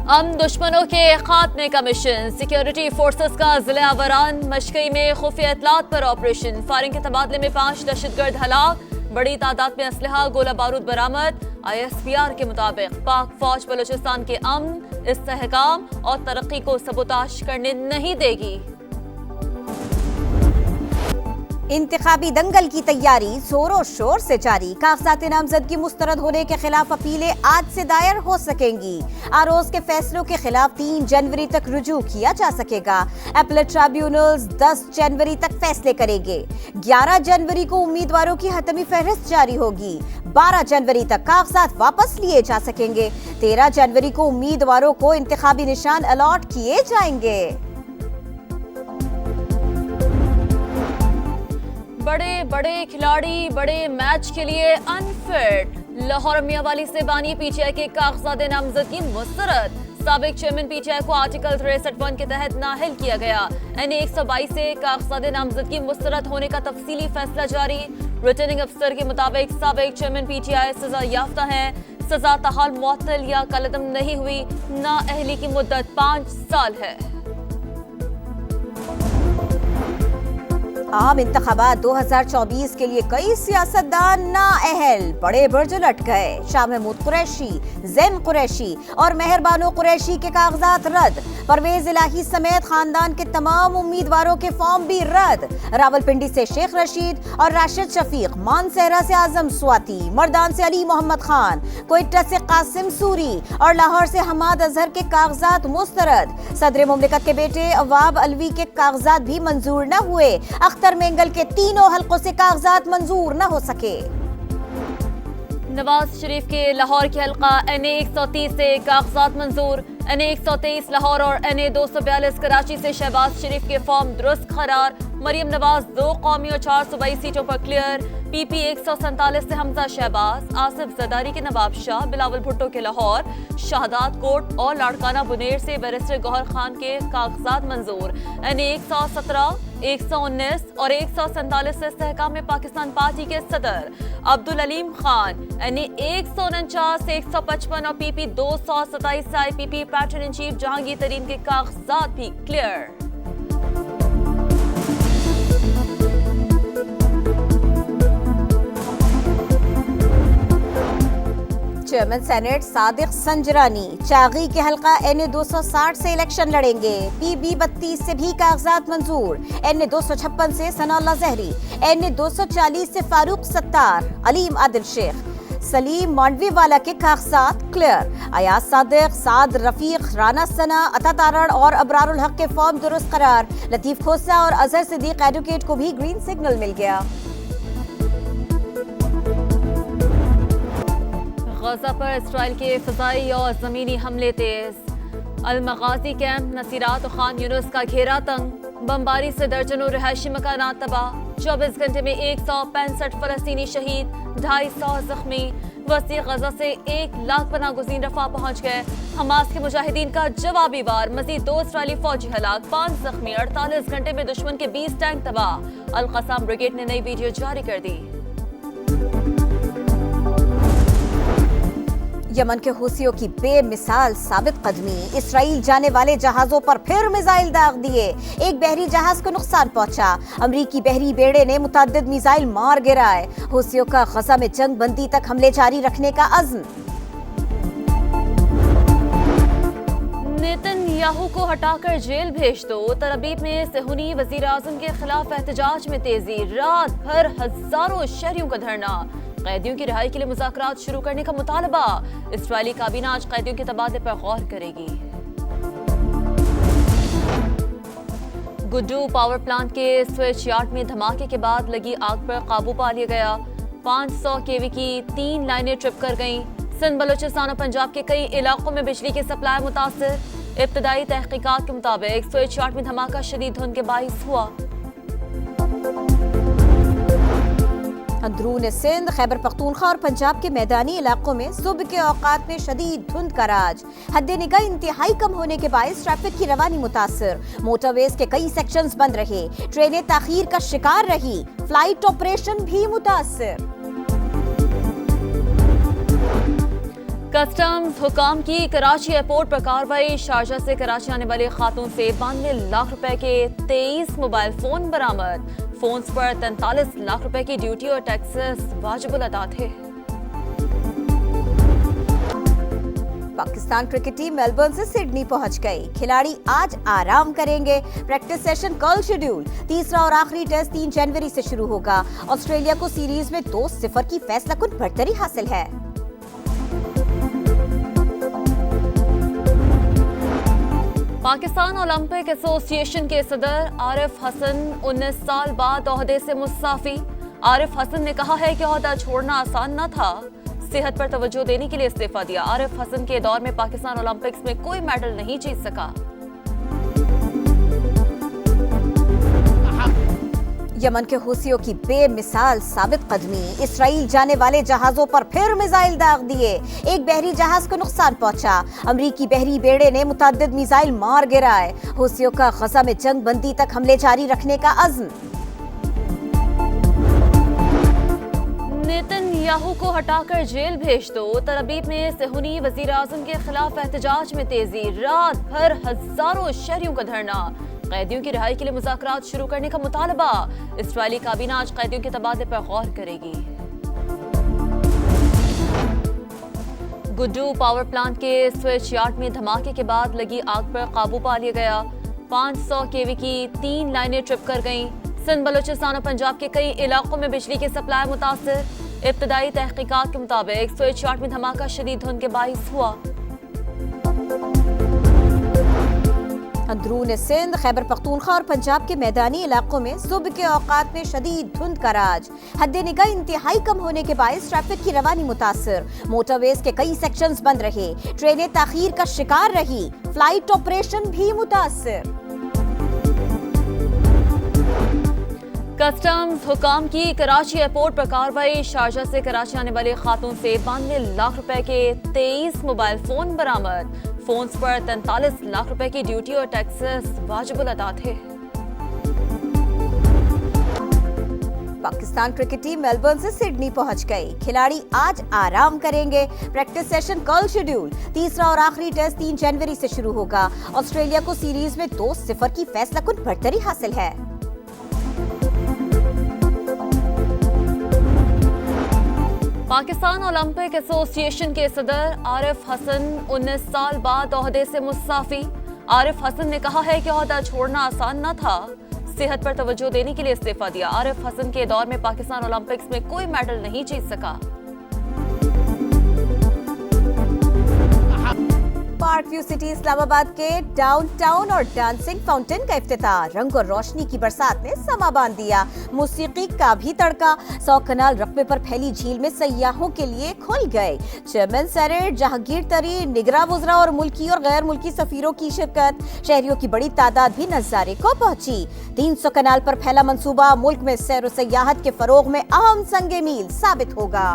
दुश्मनों के खात्मे का मिशन। सिक्योरिटी फोर्सेस का जिला वरान मशकई में खुफिया इतलात पर ऑपरेशन। फायरिंग के तबादले में 5 दहशतगर्द हलाक। बड़ी तादाद में असलहा गोला बारूद बरामद। ISPR के मुताबिक पाक फौज बलूचिस्तान के अमन, इस्तेहकाम और तरक्की को सबोताश करने नहीं देगी। इंतखाबी दंगल की तैयारी जोरों शोर से जारी। कागजात नामजदगी मुस्तरद होने के खिलाफ अपीलें आज से दायर हो सकेंगी। आरोज के फैसलों के खिलाफ 3 जनवरी तक रुजू किया जा सकेगा। अपीलेट ट्रिब्यूनल्स 10 जनवरी तक फैसले करेंगे। 11 जनवरी को उम्मीदवारों की हतमी फहरिस्त जारी होगी। 12 जनवरी तक कागजात वापस लिए जा सकेंगे। 13 जनवरी को उम्मीदवारों को इंतखाबी निशान अलॉट किए जाएंगे। बड़े बड़े खिलाड़ी बड़े मैच के लिए अनफिट। लाहौर मियांवाली से बानी PTI के कागजात नामजदगी मुस्तरद। साबिक चेयरमैन PTI को आर्टिकल 63(1) के तहत नाअहल किया गया। NA 122 से कागजात नामजदगी मुस्तरद होने का तफसीली फैसला जारी। रिटर्निंग अफसर के मुताबिक साबिक चेयरमैन PTI सजा याफ्ता है। सजा ताहाल मुअत्तल या कलअदम नहीं हुई। नाअहली की मुद्दत 5 साल है। आम इंतखाबात 2024 के लिए कई सियासतदान नाअहल। बड़े बुर्ज लट गए। शाह महमूद कुरैशी, ज़ैन कुरैशी और मेहरबानो कुरैशी के कागजात रद्द। परवेज इलाही समेत खानदान के तमाम उम्मीदवारों के फॉर्म भी रद्द। रावलपिंडी से शेख रशीद और राशिद शफीक, मानसहरा से आजम स्वाति, मर्दान से अली मोहम्मद खान, क्वेटा से कासिम सूरी और लाहौर से हमाद अजहर के कागजात मुस्तरद। सदर मुमलिकत के बेटे अवाब अलवी के कागजात भी मंजूर न हुए। अख्तर मेंगल के तीनों हल्कों से कागजात मंजूर न हो सके। नवाज शरीफ के लाहौर की हल्का NA 130 से कागजात मंजूर। NA 123 लाहौर और NA 242 कराची से शहबाज शरीफ के फॉर्म दुरुस्त करार। मरियम नवाज 2 कौमी और 4 सूबाई सीटों पर क्लियर। PP 147 से हमजा शहबाज, आसिफ जरदारी के नवाब शाह, बिलावल भुट्टो के लाहौर, शाहदात कोट और लाड़काना बुनेर से बैरिस्टर गौहर खान के कागजात मंजूर। NA 117, 119 और 147 से इस्तेहकाम में पाकिस्तान पार्टी के सदर अब्दुल अलीम खान। NA 149 से 155 और PP 227 से IPP pattern in chief Jahangir तरीन के कागजात भी clear. Chairman senate Sadiq Sanjrani Chagai के हल्का NA 260 से इलेक्शन लड़ेंगे। PB 32 से भी कागजात मंजूर। NA 256 से सनाउल्लाह जहरी, NA 240 से फारूक सत्तार, अलीम आदिल शेख, सलीम मांडवी वाला के कागजात क्लियर। अयाज सादिक, साद रफीक, राना सना, अता तारण और अबरारुल हक के फॉर्म दुरुस्त करार। लतीफ खोसा और अजहर सिद्दीक एडवोकेट को भी ग्रीन सिग्नल मिल गया। गजा पर इसराइल के फ़िज़ाई और ज़मीनी हमले तेज। अल-मग़ाज़ी कैंप, नसीरात और खान यूनुस का घेरा तंग। बमबारी से दर्जनों रिहायशी मकानात तबाह। 24 घंटे में 165 फ़लस्तीनी शहीद, 250 जख्मी। वसी गजा से 1 लाख पनाह गुज़ीन रफ़ा पहुँच गए। हमास के मुजाहिदीन का जवाबी वार। मज़ीद 2 इसराइली फौजी हलाक, 5 जख्मी। 48 घंटे में दुश्मन के 20 टैंक तबाह। अल-क़साम ब्रिगेड ने नई वीडियो जारी कर दी। यमन के हुसियों की बेमिसाल साबित कदमी। इसराइल जाने वाले जहाजों पर फिर मिसाइल दाग दिए। एक बहरी जहाज को नुकसान पहुंचा। अमरीकी बहरी बेड़े ने मुतअद्दिद मिसाइल मार गिराए। हुसियों का गजा में जंग बंदी तक हमले जारी रखने का अज़्म। नेतन्याहू को हटाकर जेल भेज दो। तलबीब में सेहूनी वज़ीर आज़म के खिलाफ एहतजाज में तेजी। रात भर हजारों शहरियों का धरना। कैदियों की रिहाई के लिए मुज़ाकरात शुरू करने का मुतालबा। इस्राएली काबीना आज कैदियों के तबादले पर गौर करेगी। गुड्डू पावर प्लांट के स्विच यार्ड में धमाके के बाद लगी आग पर काबू पा लिया गया। 500 kV की 3 लाइनें ट्रिप कर गईं। सिंध, बलूचिस्तान और पंजाब के कई इलाकों में बिजली की सप्लाई मुतासिर। इब्तदाई तहकीकात के मुताबिक स्विच यार्ड में धमाका शदीद धुंध के बाइस हुआ। अंदरून सिंध, खैबर पख्तूनख्वा और पंजाब के मैदानी इलाकों में सुबह के औकात में शदीद धुंध का राज। हद निगाह इंतहाई कम होने के बायस ट्रैफिक की रवानी मुतासिर। मोटरवेज के कई सेक्शंस बंद रहे। ट्रेनें ताखीर का शिकार रही। फ्लाइट ऑपरेशन भी मुतासिर। कस्टम्स हुकाम की कराची एयरपोर्ट पर कार्रवाई। शारजा से कराची आने वाली खातून से 92 लाख रुपए के 23 मोबाइल फोन बरामद। फोन्स पर 43 लाख रुपए की ड्यूटी और टैक्सेस वाजिबुल अदा थे। पाकिस्तान क्रिकेट टीम मेलबर्न से सिडनी पहुंच गई। खिलाड़ी आज आराम करेंगे। प्रैक्टिस सेशन कल शेड्यूल। तीसरा और आखिरी टेस्ट 3 जनवरी से शुरू होगा। ऑस्ट्रेलिया को सीरीज में 2-0 की फैसलाकुन बढ़तरी हासिल है। पाकिस्तान ओलंपिक एसोसिएशन के सदर आरिफ हसन 19 साल बाद ओहदे से मुस्ताफी। आरिफ हसन ने कहा है कि ओहदा छोड़ना आसान न था। सेहत पर तवज्जो देने के लिए इस्तीफा दिया। आरिफ हसन के दौर में पाकिस्तान ओलंपिक्स में कोई मेडल नहीं जीत सका। यमन के हुसियों की बेमिसाल साबित कदमी। इसराइल जाने वाले जहाजों पर फिर मिसाइल दाग दिए। एक बहरी जहाज को नुकसान पहुंचा। अमरीकी बहरी बेड़े ने मुतअद्दिद मिसाइल मार गिराए। हुसियों का गजा में जंग बंदी तक हमले जारी रखने का अज़्म। नेतन्याहू को हटाकर जेल भेज दो। तल अवीव में सेहूनी वजीर आज़म के खिलाफ एहतजाज में तेजी। रात भर हजारों शहरियों का धरना। कैदियों की रिहाई के लिए मुज़ाकरात शुरू करने का मुतालबा। इस्राईली काबीना आज कैदियों के तबादले पर गौर करेगी। गुड्डू पावर प्लांट के स्विच यार्ड में धमाके के बाद लगी आग पर काबू पा लिया गया। 500 केवी की 3 लाइनें ट्रिप कर गईं। सिंध बलूचिस्तान और पंजाब के कई इलाकों में बिजली की सप्लाई मुतासिर। इब्तदाई तहकीकात के मुताबिक स्विच यार्ड में धमाका शदीद धुंध के बाइस हुआ। अंदरून सिंध, खैबर पख्तूनख्वा और पंजाब के मैदानी इलाकों में सुबह के औकात में शदीद धुंध का राज। हद्दे निगाह इंतहाई कम होने के बायस ट्रैफिक की रवानी मुतासिर। मोटरवेज के कई सेक्शंस बंद रहे। ट्रेनें ताखीर का शिकार रही। फ्लाइट ऑपरेशन भी मुतासिर। कस्टम्स हुकाम की कराची एयरपोर्ट पर कार्रवाई। शारजा से कराची आने वाली खातून से 92 लाख रुपए के 23 मोबाइल फोन बरामद। फोन्स पर 43 लाख रुपए की ड्यूटी और टैक्सेस वाजिबुल अदा थे। पाकिस्तान क्रिकेट टीम मेलबर्न से सिडनी पहुंच गई। खिलाड़ी आज आराम करेंगे। प्रैक्टिस सेशन कल शेड्यूल। तीसरा और आखिरी टेस्ट 3 जनवरी से शुरू होगा। ऑस्ट्रेलिया को सीरीज में 2-0 की फैसलाकुन बढ़तरी हासिल है। पाकिस्तान ओलंपिक एसोसिएशन के सदर आरिफ हसन 19 साल बाद ओहदे से मुस्ताफी। आरिफ हसन ने कहा है कि ओहदा छोड़ना आसान न था। सेहत पर तवज्जो देने के लिए इस्तीफा दिया। आरिफ हसन के दौर में पाकिस्तान ओलंपिक्स में कोई मेडल नहीं जीत सका। पार्क व्यू सिटी इस्लामाबाद के डाउनटाउन और डांसिंग फाउंटेन का इफ्तिताह। रंग और रोशनी की बरसात ने समा बांध दिया। मौसीकी का भी तड़का। 100 कनाल रकबे पर फैली झील में सयाहों के लिए खुल गए। चेयरमैन सेनेट जहांगीर तरीन, निगरां वुज़रा और मुल्की और गैर मुल्की सफीरों की शिरकत। शहरियों की बड़ी तादाद भी नजारे को पहुंची। 300 कनाल पर फैला मंसूबा मुल्क में सैर और सयाहत के फरोग में अहम संगे मील साबित होगा।